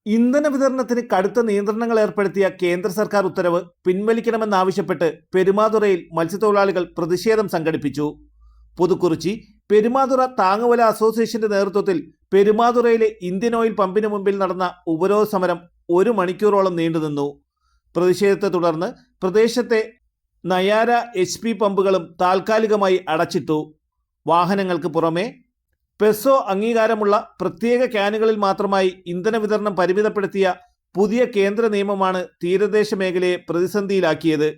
ഇന്ധന വിതരണത്തിന് കടുത്ത നിയന്ത്രണങ്ങൾ ഏർപ്പെടുത്തിയ കേന്ദ്ര സർക്കാർ ഉത്തരവ് പിൻവലിക്കണമെന്നാവശ്യപ്പെട്ട് പെരുമാതുറയിൽ മത്സ്യത്തൊഴിലാളികൾ പ്രതിഷേധം സംഘടിപ്പിച്ചു. പുതുക്കുറിച്ചി പെരുമാതുറ താങ്ങുവില അസോസിയേഷന്റെ നേതൃത്വത്തിൽ പെരുമാതുറയിലെ ഇന്ത്യൻ ഓയിൽ പമ്പിന് മുമ്പിൽ നടന്ന ഉപരോധ സമരം 1 മണിക്കൂറോളം നീണ്ടുനിന്നു. പ്രതിഷേധത്തെ തുടർന്ന് പ്രദേശത്തെ നയാര HP പമ്പുകളും താൽക്കാലികമായി അടച്ചിട്ടു. വാഹനങ്ങൾക്ക് പുറമെ പെസോ അംഗീകാരമുള്ള പ്രത്യേക ക്യാനുകളിൽ മാത്രമായി ഇന്ധന വിതരണം പരിമിതപ്പെടുത്തിയ പുതിയ കേന്ദ്ര നിയമമാണ് തീരദേശ മേഖലയെ പ്രതിസന്ധിയിലാക്കിയത്.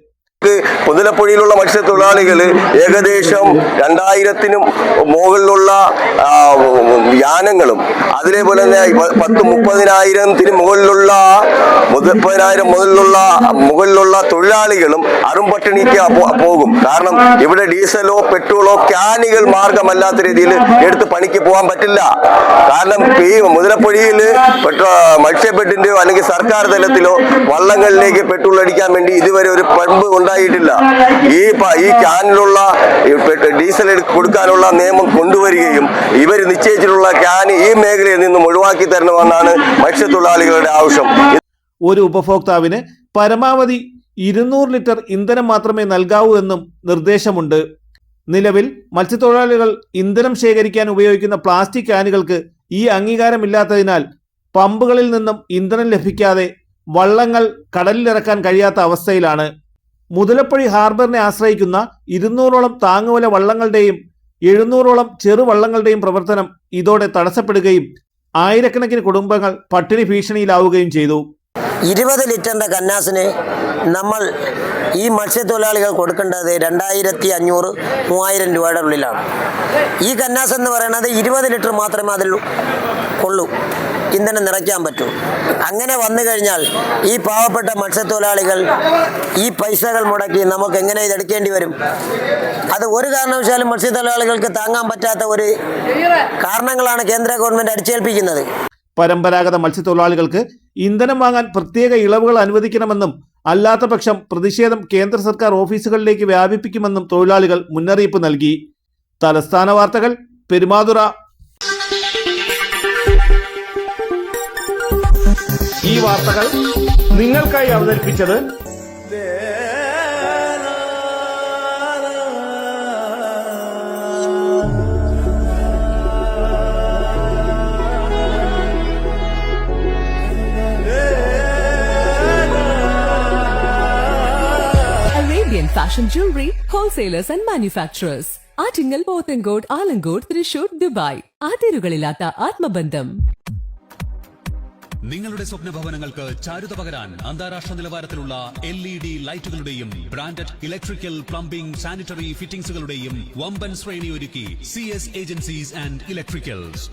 മുതലപ്പുഴയിലുള്ള മത്സ്യത്തൊഴിലാളികൾ ഏകദേശം 2000-നും മുകളിലുള്ള യാനങ്ങളും അതേപോലെ തന്നെ 10-30,000-ത്തിന് മുകളിലുള്ള തൊഴിലാളികളും അറുംപട്ടിണിക്ക് പോകും. കാരണം ഇവിടെ ഡീസലോ പെട്രോളോ ക്യാനുകൾ മാർഗമല്ലാത്ത രീതിയിൽ എടുത്ത് പണിക്ക് പോകാൻ പറ്റില്ല. കാരണം ഈ മുതലപ്പുഴയിൽ മത്സ്യബെഡിന്റെയോ അല്ലെങ്കിൽ സർക്കാർ തലത്തിലോ വള്ളങ്ങളിലേക്ക് പെട്രോൾ അടിക്കാൻ വേണ്ടി ഇതുവരെ ഒരു പമ്പ് ഉണ്ടായിട്ടില്ല. ഈ ക്യാനിലുള്ള ഡീസൽ കൊടുക്കാനുള്ള നിയമം കൊണ്ടുവരികയും ഇവർ നിശ്ചയിച്ചിട്ടുള്ള ക്യാൻ ഈ മേഖലയിൽ നിന്നും ഒഴിവാക്കി തരണമെന്നാണ് മത്സ്യത്തൊഴിലാളികളുടെ ആവശ്യം. ഒരു ഉപഭോക്താവിന് പരമാവധി 200 ലിറ്റർ ഇന്ധനം മാത്രമേ നൽകാവൂ എന്നും നിർദ്ദേശമുണ്ട്. നിലവിൽ മത്സ്യത്തൊഴിലാളികൾ ഇന്ധനം ശേഖരിക്കാൻ ഉപയോഗിക്കുന്ന പ്ലാസ്റ്റിക് ക്യാനുകൾക്ക് ഈ അംഗീകാരമില്ലാത്തതിനാൽ പമ്പുകളിൽ നിന്നും ഇന്ധനം ലഭിക്കാതെ വള്ളങ്ങൾ കടലിലിറക്കാൻ കഴിയാത്ത അവസ്ഥയിലാണ്. മുതലപ്പുഴി ഹാർബറിനെ ആശ്രയിക്കുന്ന 200ഓളം താങ്ങുവില വള്ളങ്ങളുടെയും 700ഓളം ചെറുവള്ളങ്ങളുടെയും പ്രവർത്തനം ഇതോടെ തടസ്സപ്പെടുകയും ആയിരക്കണക്കിന് കുടുംബങ്ങൾ പട്ടിണി ഭീഷണിയിലാവുകയും ചെയ്തു. 20 ലിറ്ററിൻ്റെ കന്നാസിന് നമ്മൾ ഈ മത്സ്യത്തൊഴിലാളികൾ കൊടുക്കേണ്ടത് 2500-3000 രൂപയുടെ ഉള്ളിലാണ്. ഈ കന്നാസ് എന്ന് പറയുന്നത് 20 ലിറ്റർ മാത്രമേ അതിൽ കൊള്ളൂ, ഇന്ധനം നിറയ്ക്കാൻ പറ്റൂ. അങ്ങനെ വന്നു കഴിഞ്ഞാൽ ഈ പാവപ്പെട്ട മത്സ്യത്തൊഴിലാളികൾ ഈ പൈസകൾ മുടക്കി നമുക്ക് എങ്ങനെ ഇതെടുക്കേണ്ടി വരും? അത് ഒരു കാരണവശാലും മത്സ്യത്തൊഴിലാളികൾക്ക് താങ്ങാൻ പറ്റാത്ത ഒരു കാരണങ്ങളാണ് കേന്ദ്ര ഗവൺമെൻറ് അടിച്ചേൽപ്പിക്കുന്നത്. പരമ്പരാഗത മത്സ്യത്തൊഴിലാളികൾക്ക് ഇന്ധനം വാങ്ങാൻ പ്രത്യേക ഇളവുകൾ അനുവദിക്കണമെന്നും അല്ലാത്ത പക്ഷം പ്രതിഷേധം കേന്ദ്ര സർക്കാർ ഓഫീസുകളിലേക്ക് വ്യാപിപ്പിക്കുമെന്നും തൊഴിലാളികൾ മുന്നറിയിപ്പ് നൽകി. തലസ്ഥാന വാർത്തകൾ, പെരുമാതുറ. ഈ വാർത്തകൾ നിങ്ങൾക്കായി അവതരിപ്പിച്ചത് Arabian Fashion Jewelry Wholesalers and Manufacturers. Attingal, Pothencode, Alamcode, Thrissur, Dubai. അതിരുകളില്ലാത്ത ആത്മബന്ധം. നിങ്ങളുടെ സ്വപ്ന ഭവനങ്ങൾക്ക് ചാരുത പകരാൻ അന്താരാഷ്ട്ര നിലവാരത്തിലുള്ള LED ലൈറ്റുകളുടെയും ബ്രാൻഡഡ് ഇലക്ട്രിക്കൽ, പ്ലംബിംഗ്, സാനിറ്ററി ഫിറ്റിംഗ്സുകളുടെയും വമ്പൻ ശ്രേണി ഒരുക്കി CS ഏജൻസീസ് ആൻഡ് ഇലക്ട്രിക്കൽസ്.